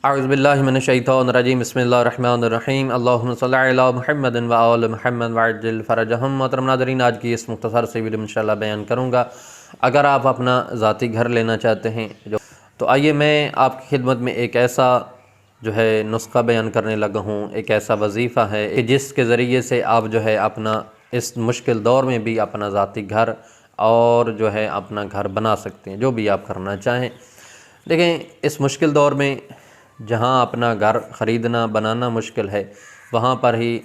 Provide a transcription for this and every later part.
اعوذ باللہ من الشیطان الرجیم بسم اللہ الرحمن الرحیم اللہم صلی علی محمد و آل محمد وعجل فرجہم۔ محترم ناظرین، آج کی اس مختصر سی ویڈیو میں انشاءاللہ بیان کروں گا۔ اگر آپ اپنا ذاتی گھر لینا چاہتے ہیں تو آئیے میں آپ کی خدمت میں ایک ایسا نسخہ بیان کرنے لگا ہوں، ایک ایسا وظیفہ ہے کہ جس کے ذریعے سے آپ اپنا اس مشکل دور میں بھی اپنا ذاتی گھر اور اپنا گھر بنا سکتے ہیں، جو بھی آپ کرنا چاہیں۔ دیکھیں، اس مشکل دور میں جہاں اپنا گھر خریدنا بنانا مشکل ہے، وہاں پر ہی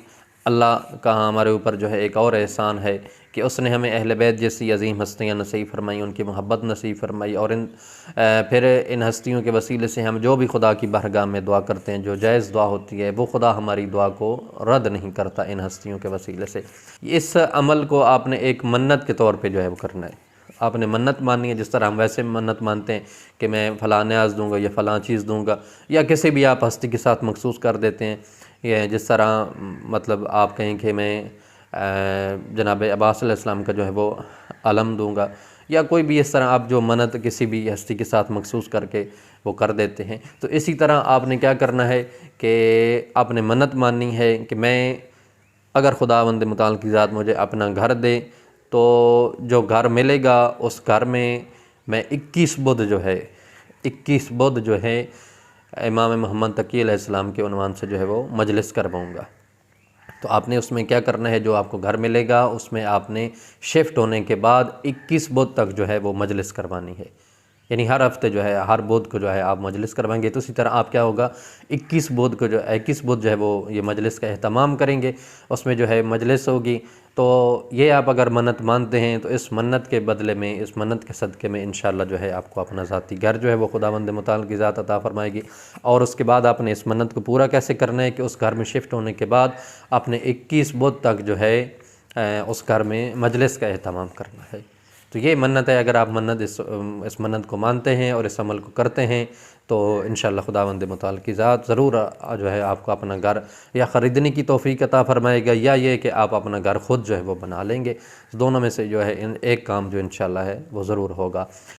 اللہ کا ہمارے اوپر ایک اور احسان ہے کہ اس نے ہمیں اہل بیت جیسی عظیم ہستیاں نصیب فرمائی، ان کی محبت نصیب فرمائی، اور پھر ان ہستیوں کے وسیلے سے ہم جو بھی خدا کی بارگاہ میں دعا کرتے ہیں، جو جائز دعا ہوتی ہے، وہ خدا ہماری دعا کو رد نہیں کرتا ان ہستیوں کے وسیلے سے۔ اس عمل کو آپ نے ایک منت کے طور پہ وہ کرنا ہے۔ آپ نے منت ماننی ہے، جس طرح ہم ویسے منت مانتے ہیں کہ میں فلاں نیاز دوں گا یا فلاں چیز دوں گا، یا کسی بھی آپ ہستی کے ساتھ مخصوص کر دیتے ہیں، یا جس طرح آپ کہیں کہ میں جناب عباس علیہ السلام کا وہ علم دوں گا، یا کوئی بھی اس طرح آپ جو منت کسی بھی ہستی کے ساتھ مخصوص کر کے وہ کر دیتے ہیں۔ تو اسی طرح آپ نے کیا کرنا ہے کہ آپ نے منت ماننی ہے کہ میں اگر خداوند متعال کی ذات مجھے اپنا گھر دے تو جو گھر ملے گا اس گھر میں 21 بدھ 21 بدھ امام محمد تقی علیہ السلام کے عنوان سے وہ مجلس کرواؤں گا۔ تو آپ نے اس میں کیا کرنا ہے، جو آپ کو گھر ملے گا اس میں آپ نے شفٹ ہونے کے بعد 21 بدھ تک وہ مجلس کروانی ہے، یعنی ہر ہفتے ہر بدھ کو آپ مجلس کروائیں گے۔ تو اسی طرح آپ کیا ہوگا، 21 بدھ کو 21 بدھ وہ یہ مجلس کا اہتمام کریں گے، اس میں مجلس ہوگی۔ تو یہ آپ اگر منت مانتے ہیں تو اس منت کے بدلے میں، اس منت کے صدقے میں انشاءاللہ آپ کو اپنا ذاتی گھر وہ خداوند متعال کی ذات عطا فرمائے گی۔ اور اس کے بعد آپ نے اس منت کو پورا کیسے کرنا ہے کہ اس گھر میں شفٹ ہونے کے بعد آپ نے 21 بدھ تک اس گھر میں مجلس کا اہتمام کرنا ہے۔ تو یہ منت ہے، اگر آپ اس منت کو مانتے ہیں اور اس عمل کو کرتے ہیں تو انشاءاللہ خداوند متعال کی ذات ضرور آپ کو اپنا گھر یا خریدنے کی توفیق عطا فرمائے گا، یا یہ کہ آپ اپنا گھر خود وہ بنا لیں گے۔ دونوں میں سے ایک کام انشاءاللہ وہ ضرور ہوگا۔